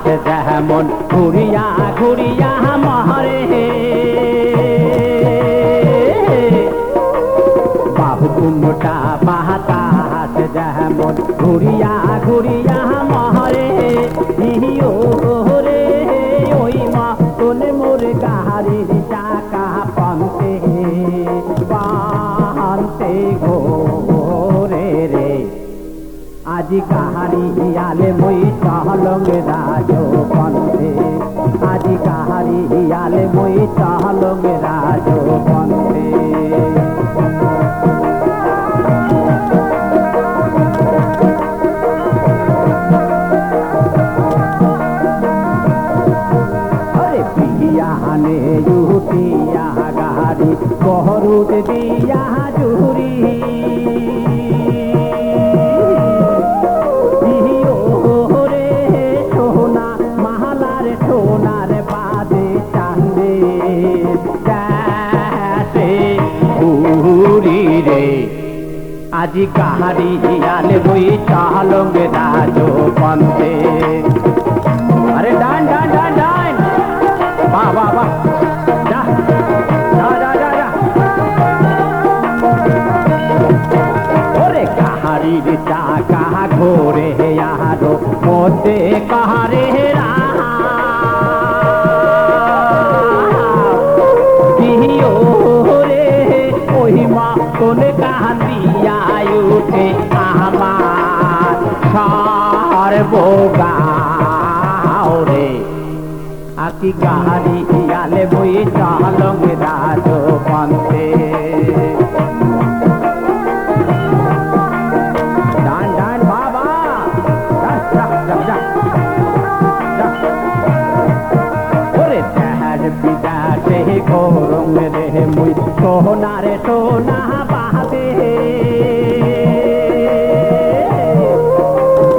যেমন ঘুরিয়া ঘুরিয়া মহরে বাবু কুমটা বাতাস যেমন ঘুরিয়া ঘুরিয়া মহরে ইও রে ওই মা তোলে মোর গাড়ির চাকা পান্তে পান্তে ঘোরে রে আজি কাহারি আলে মই চহলং রাজো পন্থে আজি কাহারি আলে মই চহলং রাজো পন্থে अरे पियाने युतिया गाड़ी कोहरुत दिया जुरी আজি কাহারি আলে বই চালং রাজো পন্থে আরে ডান ডান ডান ডান বাহ বাহ বাহ যা যা যা যা যা ওরে কাহারির চাকা ঘোরে আরো মধ্যে কাহারে ওই মা তোলে কান্দিয়া উঠে আমার সর্বগাও রে আকি গাড়ি আলে বই চালং রাজো পন্থে ডান ডান বাবা ওরে দেহার বিদাসে ঘোরং রে মুই সোনারে সোনা বাদে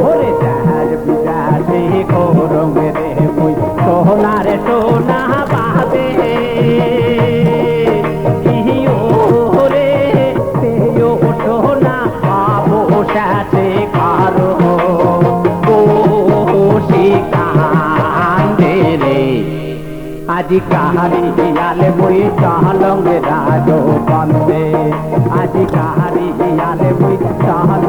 ওরে দেহার বিদাসে ঘোরং রে মুই সোনারে সোনা বাদে ইও রে তেও সোনা আবো সাথে কারো শিকান্দে রে আজি কাহারি আলে বই চালং রাজো পন্থে আজি কাহারি আলে বই চাল